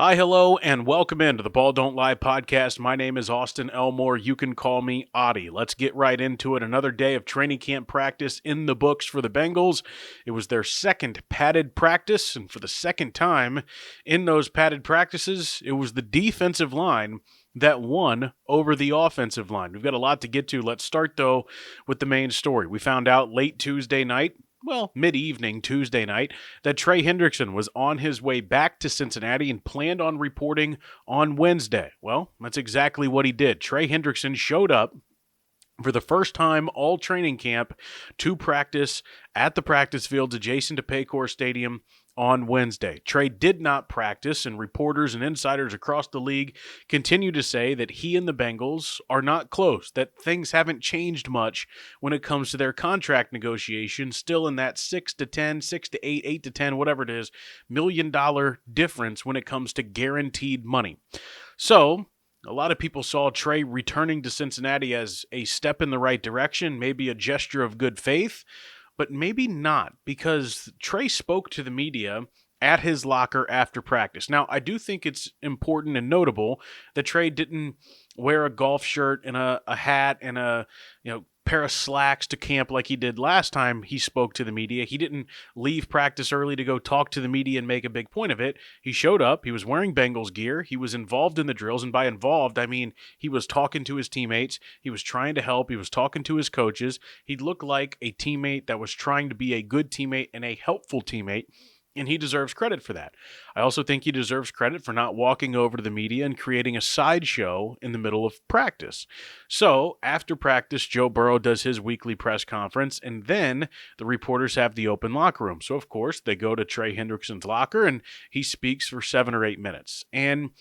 Hi, hello, and welcome into the Ball Don't Lie podcast. My name is Austin Elmore. You can call me Auty. Let's get right into it. Another day of training camp practice in the books for the Bengals. It was their second padded practice, and for the second time in those padded practices, it was the defensive line that won over the offensive line. We've got a lot to get to. Let's start, though, with the main story. We found out late Tuesday night, mid-evening Tuesday night, that Trey Hendrickson was on his way back to Cincinnati and planned on reporting on Wednesday. Well, that's exactly what he did. Trey Hendrickson showed up for the first time all training camp to practice at the practice fields adjacent to Paycor Stadium on Wednesday. Trey did not practice, and reporters and insiders across the league continue to say that he and the Bengals are not close, that things haven't changed much when it comes to their contract negotiations, still in that 6 to 10, 6 to 8, 8 to 10, whatever it is, $1 million difference when it comes to guaranteed money. So, a lot of people saw Trey returning to Cincinnati as a step in the right direction, maybe a gesture of good faith, but maybe not, because Trey spoke to the media at his locker after practice. Now, I do think it's important and notable that Trey didn't wear a golf shirt and a hat and a pair of slacks to camp like he did last time he spoke to the media. He didn't leave practice early to go talk to the media and make a big point of it. He showed up. He was wearing Bengals gear. He was involved in the drills. And by involved, I mean he was talking to his teammates. He was trying to help. He was talking to his coaches. He looked like a teammate that was trying to be a good teammate and a helpful teammate. And he deserves credit for that. I also think he deserves credit for not walking over to the media and creating a sideshow in the middle of practice. So, after practice, Joe Burrow does his weekly press conference, and then the reporters have the open locker room. So, of course, they go to Trey Hendrickson's locker, and he speaks for 7 or 8 minutes. And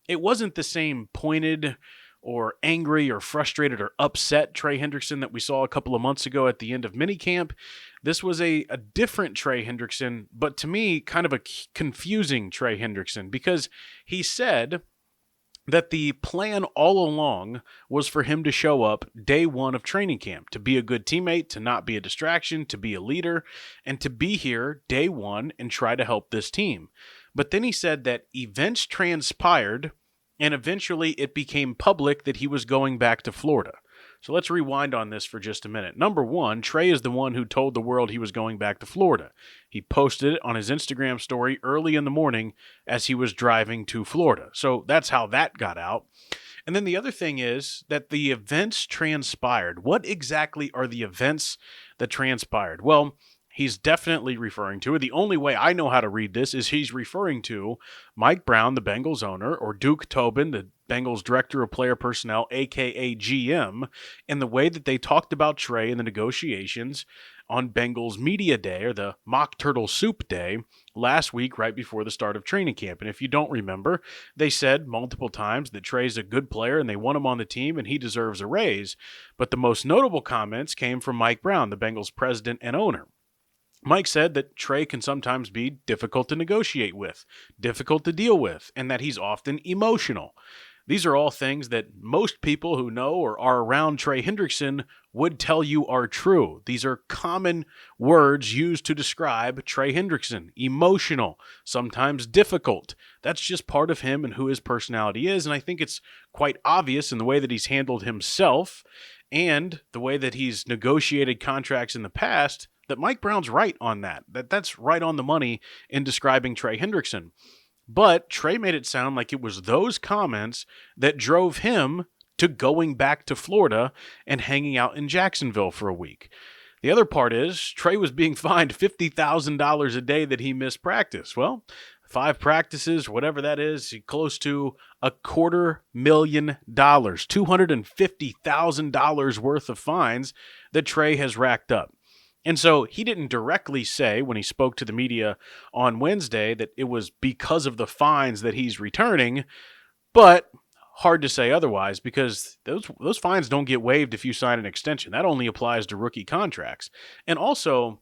it wasn't the same pointed or angry or frustrated or upset Trey Hendrickson that we saw a couple of months ago at the end of minicamp. This was a different Trey Hendrickson, but to me, kind of a confusing Trey Hendrickson, because he said that the plan all along was for him to show up day one of training camp, to be a good teammate, to not be a distraction, to be a leader, and to be here day one and try to help this team. But then he said that events transpired, and eventually it became public that he was going back to Florida. So let's rewind on this for just a minute. Number one, Trey is the one who told the world he was going back to Florida. He posted it on his Instagram story early in the morning as he was driving to Florida. So that's how that got out. And then the other thing is that the events transpired. What exactly are the events that transpired? Well, he's definitely referring to it. The only way I know how to read this is he's referring to Mike Brown, the Bengals owner, or Duke Tobin, the Bengals director of player personnel, a.k.a. GM, and the way that they talked about Trey in the negotiations on Bengals Media Day, or the Mock Turtle Soup Day, last week right before the start of training camp. And if you don't remember, they said multiple times that Trey's a good player and they want him on the team and he deserves a raise. But the most notable comments came from Mike Brown, the Bengals president and owner. Mike said that Trey can sometimes be difficult to negotiate with, difficult to deal with, and that he's often emotional. These are all things that most people who know or are around Trey Hendrickson would tell you are true. These are common words used to describe Trey Hendrickson. Emotional, sometimes difficult. That's just part of him and who his personality is, and I think it's quite obvious in the way that he's handled himself and the way that he's negotiated contracts in the past that Mike Brown's right on that. That's right on the money in describing Trey Hendrickson. But Trey made it sound like it was those comments that drove him to going back to Florida and hanging out in Jacksonville for a week. The other part is Trey was being fined $50,000 a day that he missed practice. Well, 5 practices, whatever that is, close to $250,000, $250,000 worth of fines that Trey has racked up. And so he didn't directly say when he spoke to the media on Wednesday that it was because of the fines that he's returning, but hard to say otherwise because those fines don't get waived if you sign an extension. That only applies to rookie contracts. And also,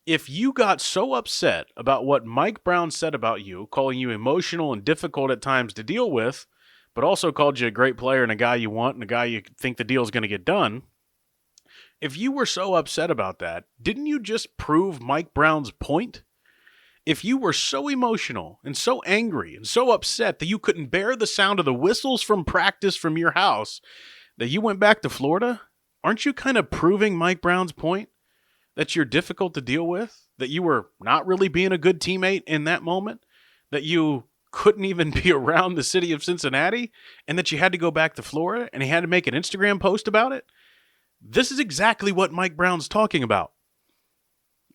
if you got so upset about what Mike Brown said about you, calling you emotional and difficult at times to deal with, but also called you a great player and a guy you want and a guy you think the deal is going to get done, if you were so upset about that, didn't you just prove Mike Brown's point? If you were so emotional and so angry and so upset that you couldn't bear the sound of the whistles from practice from your house, that you went back to Florida, aren't you kind of proving Mike Brown's point that you're difficult to deal with, that you were not really being a good teammate in that moment, that you couldn't even be around the city of Cincinnati, and that you had to go back to Florida and he had to make an Instagram post about it? This is exactly what Mike Brown's talking about.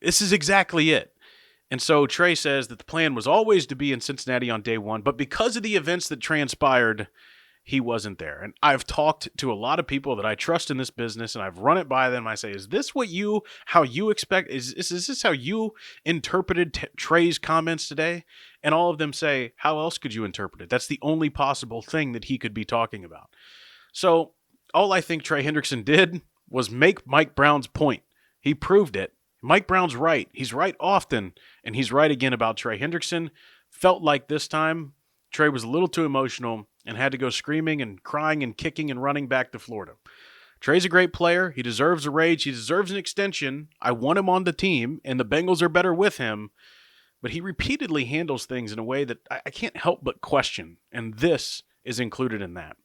This is exactly it. And so Trey says that the plan was always to be in Cincinnati on day one, but because of the events that transpired, he wasn't there. And I've talked to a lot of people that I trust in this business, and I've run it by them. I say, is this how you expect, is this how you interpreted Trey's comments today? And all of them say, how else could you interpret it? That's the only possible thing that he could be talking about. So all I think Trey Hendrickson did was make Mike Brown's point. He proved it. Mike Brown's right. He's right often, and he's right again about Trey Hendrickson. Felt like this time Trey was a little too emotional and had to go screaming and crying and kicking and running back to Florida. Trey's a great player. He deserves a raise. He deserves an extension. I want him on the team, and the Bengals are better with him. But he repeatedly handles things in a way that I can't help but question, and this is included in that.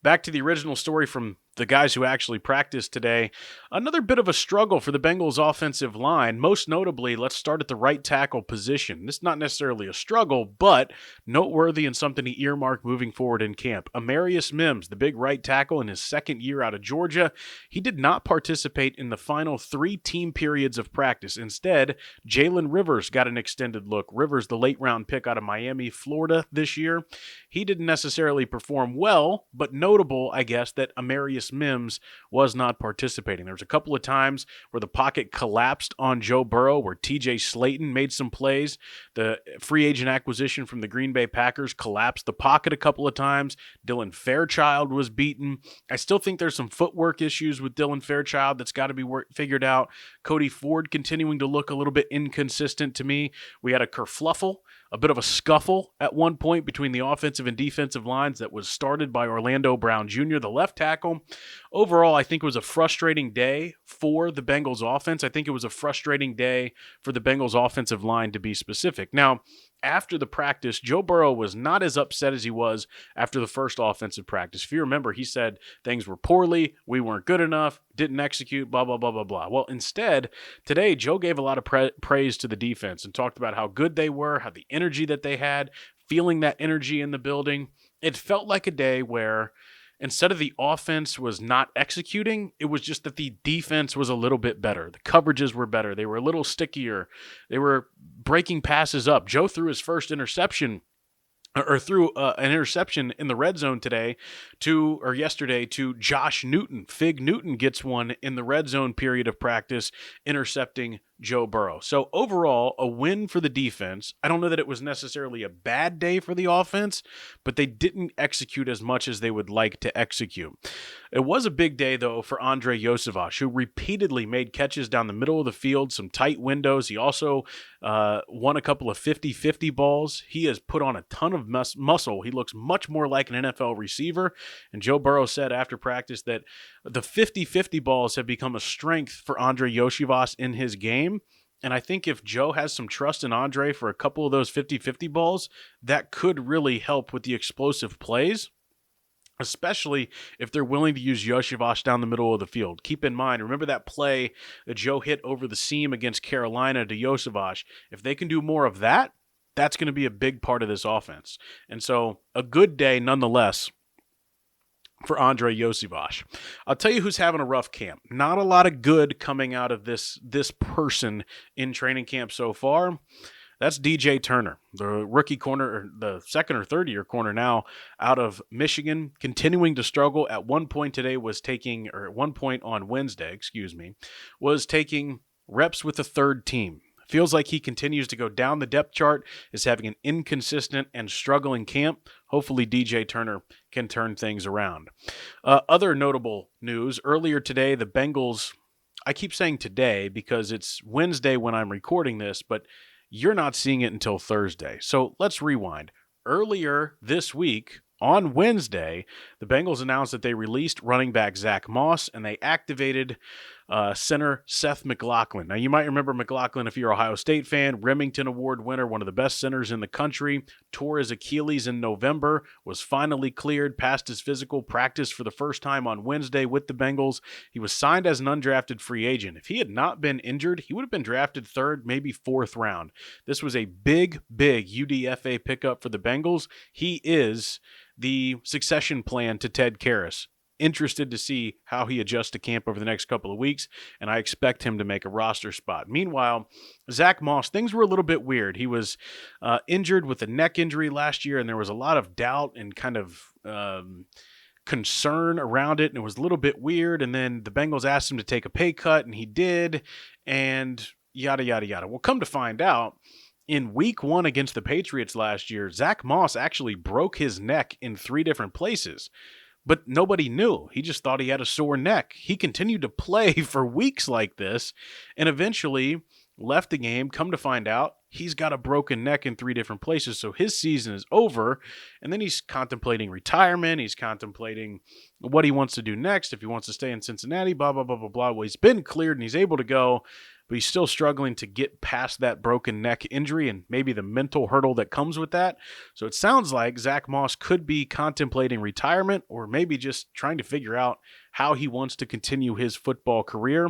Back to the original story from the guys who actually practiced today. Another bit of a struggle for the Bengals offensive line. Most notably, let's start at the right tackle position. This is not necessarily a struggle, but noteworthy and something to earmark moving forward in camp. Amarius Mims, the big right tackle in his second year out of Georgia, he did not participate in the final 3 team periods of practice. Instead, Jalen Rivers got an extended look. Rivers, the late round pick out of Miami, Florida this year. He didn't necessarily perform well, but notable, I guess, that Amarius Mims was not participating. There was a couple of times where the pocket collapsed on Joe Burrow, where TJ Slayton made some plays. The free agent acquisition from the Green Bay Packers collapsed the pocket a couple of times. Dylan Fairchild was beaten. I still think there's some footwork issues with Dylan Fairchild that's got to be figured out. Cody Ford continuing to look a little bit inconsistent to me. We had a kerfluffle, a bit of a scuffle at one point between the offensive and defensive lines that was started by Orlando Brown Jr., the left tackle. Overall, I think it was a frustrating day for the Bengals offense. I think it was a frustrating day for the Bengals offensive line, to be specific. Now, after the practice, Joe Burrow was not as upset as he was after the first offensive practice. If you remember, he said things were poorly, we weren't good enough, didn't execute, blah, blah, blah, blah, blah. Well, instead, today, Joe gave a lot of praise to the defense and talked about how good they were, how the energy that they had, feeling that energy in the building. It felt like a day where instead of the offense was not executing, it was just that the defense was a little bit better. The coverages were better. They were a little stickier. They were breaking passes up. Joe threw his first interception, or threw an interception in the red zone yesterday to Josh Newton. Fig Newton gets one in the red zone period of practice, intercepting Joe Burrow. So overall, a win for the defense. I don't know that it was necessarily a bad day for the offense, but they didn't execute as much as they would like to execute. It was a big day, though, for Andrei Iosivas, who repeatedly made catches down the middle of the field, some tight windows. He also won a couple of 50-50 balls. He has put on a ton of muscle. He looks much more like an NFL receiver. And Joe Burrow said after practice that the 50-50 balls have become a strength for Andrei Iosivas in his game. And I think if Joe has some trust in Andre for a couple of those 50-50 balls, that could really help with the explosive plays, especially if they're willing to use Iosivas down the middle of the field. Keep in mind, remember that play that Joe hit over the seam against Carolina to Iosivas? If they can do more of that, that's going to be a big part of this offense. And so a good day nonetheless for Andrei Iosivas. I'll tell you who's having a rough camp. Not a lot of good coming out of this person in training camp so far. That's DJ Turner, the rookie corner, or the second or third year corner now out of Michigan, continuing to struggle. At one point on Wednesday, was taking reps with the third team. Feels like he continues to go down the depth chart, is having an inconsistent and struggling camp. Hopefully DJ Turner can turn things around. Other notable news, earlier today, the Bengals, I keep saying today because it's Wednesday when I'm recording this, but you're not seeing it until Thursday. So let's rewind. Earlier this week, on Wednesday, the Bengals announced that they released running back Zach Moss, and they activated center Seth McLaughlin. Now, you might remember McLaughlin if you're an Ohio State fan, Remington Award winner, one of the best centers in the country, tore his Achilles in November, was finally cleared, passed his physical, practice for the first time on Wednesday with the Bengals. He was signed as an undrafted free agent. If he had not been injured, he would have been drafted third, maybe fourth round. This was a big UDFA pickup for the Bengals. He is the succession plan to Ted Karras. Interested to see how he adjusts to camp over the next couple of weeks, and I expect him to make a roster spot. Meanwhile, Zach Moss, things were a little bit weird. He was injured with a neck injury last year, and there was a lot of doubt and kind of concern around it, and it was a little bit weird, and then the Bengals asked him to take a pay cut, and he did, and yada, yada, yada. Well, come to find out, in week 1 against the Patriots last year, Zach Moss actually broke his neck in 3 different places. But nobody knew. He just thought he had a sore neck. He continued to play for weeks like this and eventually left the game. Come to find out, he's got a broken neck in 3 different places. So his season is over. And then he's contemplating retirement. He's contemplating what he wants to do next. If he wants to stay in Cincinnati, blah, blah, blah, blah, blah. Well, he's been cleared and he's able to go. But he's still struggling to get past that broken neck injury and maybe the mental hurdle that comes with that. So it sounds like Zach Moss could be contemplating retirement or maybe just trying to figure out how he wants to continue his football career.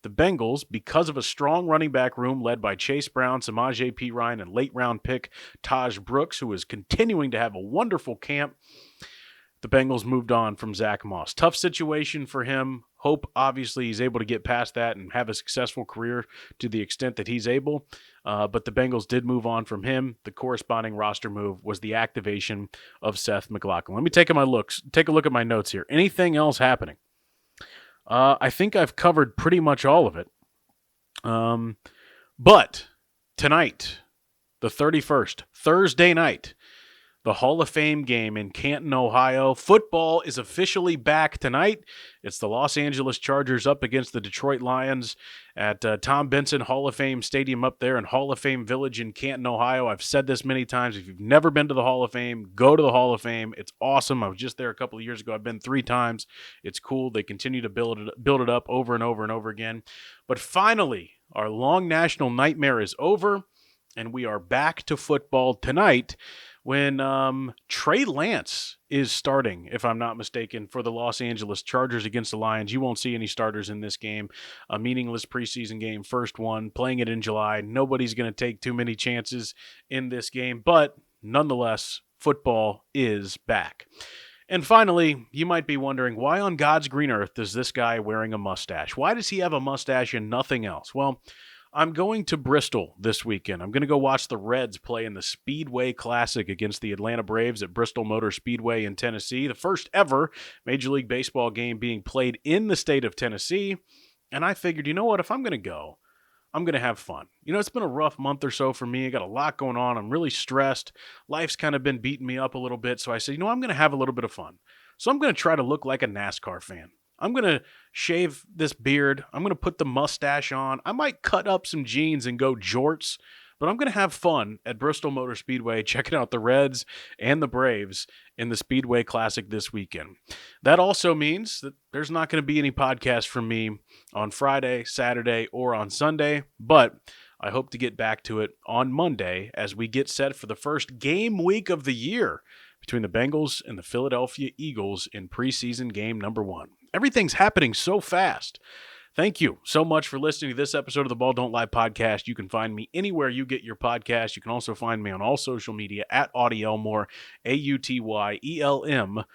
The Bengals, because of a strong running back room led by Chase Brown, Samaje Perine, and late-round pick Taj Brooks, who is continuing to have a wonderful camp, the Bengals moved on from Zach Moss. Tough situation for him. Hope, obviously, he's able to get past that and have a successful career to the extent that he's able. But the Bengals did move on from him. The corresponding roster move was the activation of Seth McLaughlin. Let me take a look at my notes here. Anything else happening? I think I've covered pretty much all of it. But tonight, the 31st, Thursday night, the Hall of Fame game in Canton, Ohio. Football is officially back tonight. It's the Los Angeles Chargers up against the Detroit Lions at Tom Benson Hall of Fame Stadium up there in Hall of Fame Village in Canton, Ohio. I've said this many times. If you've never been to the Hall of Fame, go to the Hall of Fame. It's awesome. I was just there a couple of years ago. I've been 3 times. It's cool. They continue to build it up over and over and over again. But finally, our long national nightmare is over, and we are back to football tonight when Trey Lance is starting, if I'm not mistaken, for the Los Angeles Chargers against the Lions. You won't see any starters in this game. A meaningless preseason game, first one, playing it in July. Nobody's going to take too many chances in this game, but nonetheless, football is back. And finally, you might be wondering, why on God's green earth is this guy wearing a mustache? Why does he have a mustache and nothing else? Well, I'm going to Bristol this weekend. I'm going to go watch the Reds play in the Speedway Classic against the Atlanta Braves at Bristol Motor Speedway in Tennessee, the first ever Major League Baseball game being played in the state of Tennessee. And I figured, you know what, if I'm going to go, I'm going to have fun. You know, it's been a rough month or so for me. I got a lot going on. I'm really stressed. Life's kind of been beating me up a little bit. So I said, you know, I'm going to have a little bit of fun. So I'm going to try to look like a NASCAR fan. I'm going to shave this beard. I'm going to put the mustache on. I might cut up some jeans and go jorts, but I'm going to have fun at Bristol Motor Speedway, checking out the Reds and the Braves in the Speedway Classic this weekend. That also means that there's not going to be any podcast from me on Friday, Saturday, or on Sunday, but I hope to get back to it on Monday as we get set for the first game week of the year between the Bengals and the Philadelphia Eagles in preseason game number 1. Everything's happening so fast. Thank you so much for listening to this episode of the Ball Don't Lie podcast. You can find me anywhere you get your podcast. You can also find me on all social media at Auty Elmore, AUTYELMORE.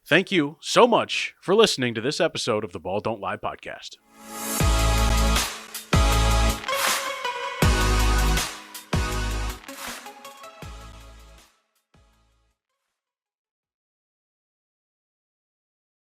Thank you so much for listening to this episode of the Ball Don't Lie podcast.